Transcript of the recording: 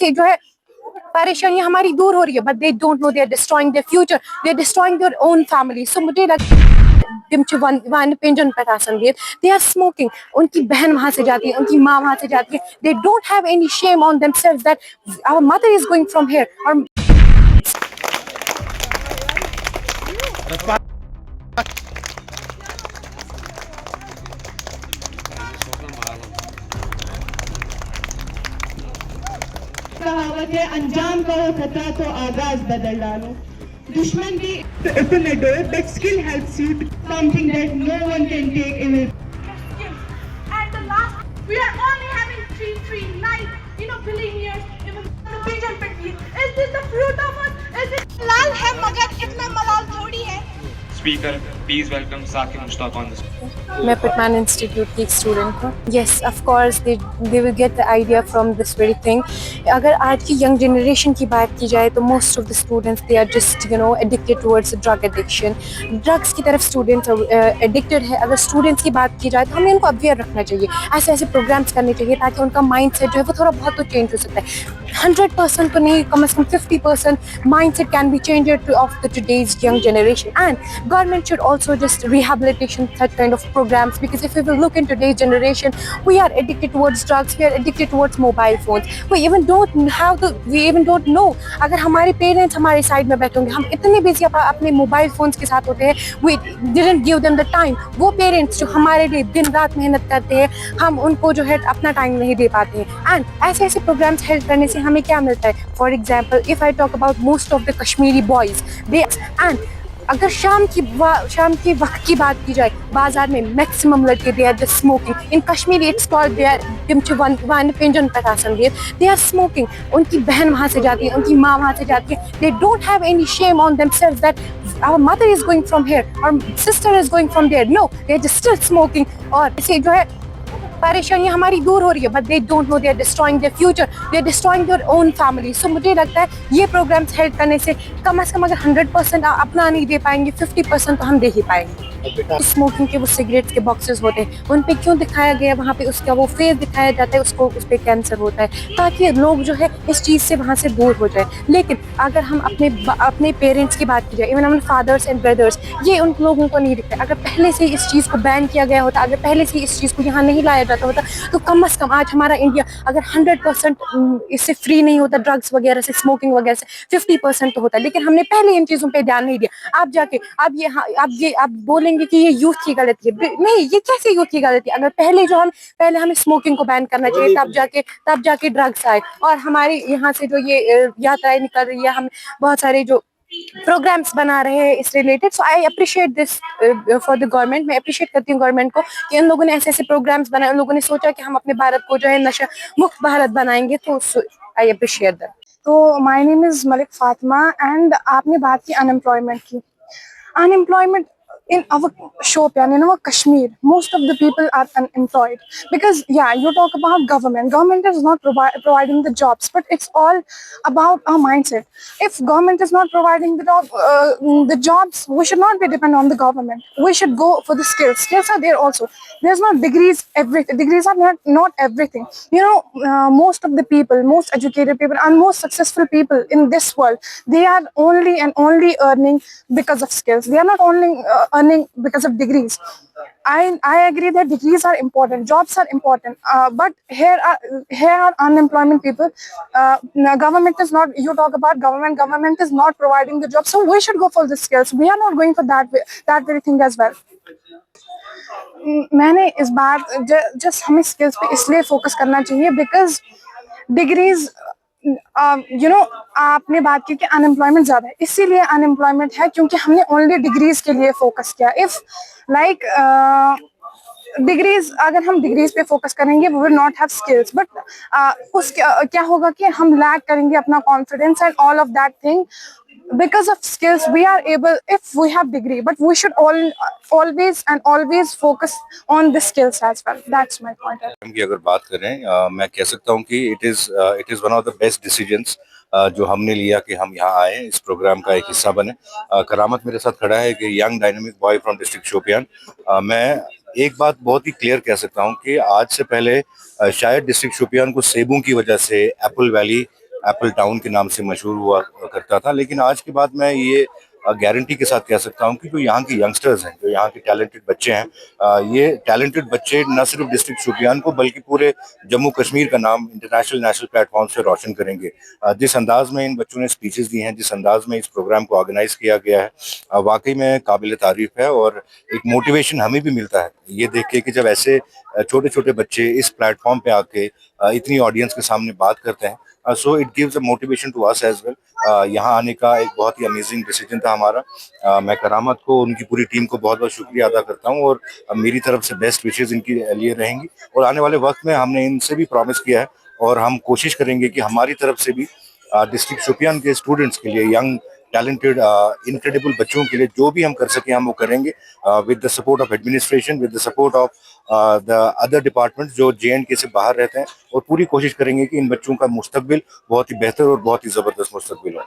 इससे जो है परेशानियां हमारी दूर हो रही है, but they don't know, they are destroying their future, they are destroying their own family. So मुझे लगता है वन पिंजन पे दे आर स्मोकिंग, उनकी बहन वहां से जाती है, उनकी माँ वहां से जाती है, they don't have any shame on themselves that our mother is going from here. और कहावत है, अंजाम करो खता तो आगाज बदल डालो। दुश्मन भी open a door, but skill helps you to something that no one can take away. And the last, we are only having three nice, billionaires, even the pigeon petty. Is this the fruit of us? Is it halal है मगर इतना मलाल थोड़ी है। Speaker, please welcome Saqib Mushtaq on this. मैं Pitman institute की एक student हूँ। Yes, of course they will get the idea from this very thing. अगर आज की यंग जनरेशन की बात की जाए तो most of the students they are just addicted towards drug addiction, drugs की तरफ स्टूडेंट्स एडिक्टेड है। अगर स्टूडेंट्स की बात की जाए तो हमें इनको अवेयर रखना चाहिए, ऐसे ऐसे प्रोग्राम्स करने चाहिए ताकि उनका माइंड सेट जो है वो थोड़ा बहुत तो चेंज हो सकता है। 100% तो नहीं, कम से कम 50% mind set can be changed of the today's young generation, and government should also just rehabilitation such kind of programs, because if we will look in today's generation, we are addicted towards drugs, we are addicted towards mobile phones, we even don't know। अगर हमारे parents हमारे side में बैठे होंगे, हम इतने busy अपने mobile phones के साथ होते हैं, we didn't give them the time। वो पेरेंट्स जो हमारे लिए दिन रात मेहनत करते हैं, हम उनको जो है अपना टाइम नहीं दे पाते हैं। एंड ऐसे ऐसे प्रोग्राम्स हेल्प करने से हमें क्या मिलता है? For example, if I talk about most of the Kashmiri boys, they and अगर शाम की वक्त की बात की जाए, बाजार में मैक्सिमम लड़के they are just smoking. In Kashmiri it's called they are वन पिंजन पे दे आर स्मोकिंग, उनकी बहन वहां से जाती है, उनकी माँ वहां से जाती है, they don't have any shame on themselves that our mother is going from here और sister is going from there. No, they are just still smoking. और इसे जो है परेशानियां हमारी दूर हो रही है, but they don't know, they are destroying their future, they are destroying their own family. So मुझे लगता है ये प्रोग्राम्स हेल्प करने से कम अगर 100% अपना नहीं दे पाएंगे, 50% तो हम दे ही पाएंगे। स्मोकिंग के वो सिगरेट्स के बॉक्सेस होते हैं, उन पे क्यों दिखाया गया, वहाँ पे उसका वो फेस दिखाया जाता है, उसको उस पर कैंसर होता है, ताकि लोग जो है इस चीज़ से वहाँ से दूर हो जाए। लेकिन अगर हम अपने पेरेंट्स की बात की जाए, इवन हमारे फादर्स एंड ब्रदर्स, ये उन लोगों को नहीं दिखता। अगर पहले से इस चीज़ को बैन किया गया होता, अगर पहले से इस चीज़ को यहाँ नहीं लाया जाता होता, तो कम से कम आज हमारा इंडिया अगर 100% इससे फ्री नहीं होता, ड्रग्स वगैरह से, स्मोकिंग वगैरह से, 50% तो होता। लेकिन हमने पहले इन चीज़ों पे ध्यान नहीं दिया। आप जाके आप बोलेंगे कि ये यूथ की गलती है, नहीं, ये कैसे यूथ की गलती है? अगर पहले हमें स्मोकिंग को बैन करना चाहिए, तब जाके ड्रग्स आए। और हमारे यहाँ से जो ये यात्राएं निकल रही है, हम बहुत सारे जो प्रोग्राम्स बना रहे हैं इस related, so I appreciate this for the government. मैं अप्रिशिएट करती हूँ गवर्नमेंट को कि इन लोगों ने ऐसे ऐसे प्रोग्राम्स बनाए, उन लोगों ने सोचा कि हम अपने भारत को जो है नशा मुक्त भारत बनाएंगे, तो आई अप्रिशिएट दैट। तो my name is Malik Fatima, and आपने बात की अनएम्प्लॉयमेंट की। Unemployment in our Shopian, in our Kashmir, most of the people are unemployed because, yeah, you talk about government is not providing the jobs, but it's all about our mindset. If government is not providing the jobs, we should not be dependent on the government. We should go for the skills are there also. There's not degrees, degrees are not everything. Most of the people, most educated people and most successful people in this world, they are only and only earning because of skills. They are not only earning because of degrees. I agree that degrees are important, jobs are important, but here are unemployment people. Government is not, you talk about government is not providing the jobs, so we should go for the skills. We are not going for that very thing as well. मैंने इस बार just हमें skills पे इसलिए focus करना चाहिए because degrees आपने बात की कि अनएम्प्लॉयमेंट ज़्यादा है, इसीलिए अनएम्प्लॉयमेंट है क्योंकि हमने ओनली डिग्रीज के लिए फोकस किया। इफ लाइक डिग्रीज, अगर हम डिग्रीज पे फोकस करेंगे we will not have skills, but क्या होगा कि हम लैक करेंगे अपना confidence and all of that thing. Because of skills we are able, if we have degree, but we should always focus on the skills as well. That's my point. की अगर बात करें, मैं कह सकता हूँ कि it is one of the best decisions जो हमने लिया कि हम यहाँ आए, इस प्रोग्राम का एक हिस्सा बने। करामत मेरे साथ खड़ा है कि young dynamic boy from district Shopian. मैं एक बात बहुत ही क्लियर कह सकता हूँ कि आज से पहले शायद डिस्ट्रिक्ट शोपियान को सेबों की वजह से, एप्पल वैली एप्पल टाउन के नाम से मशहूर हुआ करता था, लेकिन आज के बाद मैं ये गारंटी के साथ कह सकता हूँ कि जो यहाँ के यंगस्टर्स हैं, जो यहाँ के टैलेंटेड बच्चे हैं, ये टैलेंटेड बच्चे न सिर्फ डिस्ट्रिक्ट शोपियान को बल्कि पूरे जम्मू कश्मीर का नाम इंटरनेशनल नेशनल प्लेटफॉर्म से रोशन करेंगे। जिस अंदाज में इन बच्चों ने स्पीचेस दी हैं, जिस अंदाज में इस प्रोग्राम को ऑर्गेनाइज किया गया है, वाकई में काबिल तारीफ है और एक मोटिवेशन हमें भी मिलता है ये देख के कि जब ऐसे छोटे छोटे बच्चे इस प्लेटफॉर्म पे आके इतनी ऑडियंस के सामने बात करते हैं, so it gives a motivation to us as well. यहाँ आने का एक बहुत ही अमेजिंग डिसीजन था हमारा। मैं करामत को, उनकी पूरी टीम को बहुत बहुत शुक्रिया अदा करता हूँ और मेरी तरफ से बेस्ट विशेज इनके लिए रहेंगी और आने वाले वक्त में हमने इनसे भी प्रॉमिस किया है और हम कोशिश करेंगे कि हमारी तरफ से भी डिस्ट्रिक्ट शोपियान के स्टूडेंट्स के लिए, यंग टैलेंटेड इनक्रेडिबल बच्चों के लिए जो भी हम कर सकें हम वो करेंगे, with the support of administration, with the support of the other departments जो JNK से बाहर रहते हैं, और पूरी कोशिश करेंगे कि इन बच्चों का मुस्तकबिल बहुत ही बेहतर और बहुत ही जबरदस्त मुस्तकबिल हो।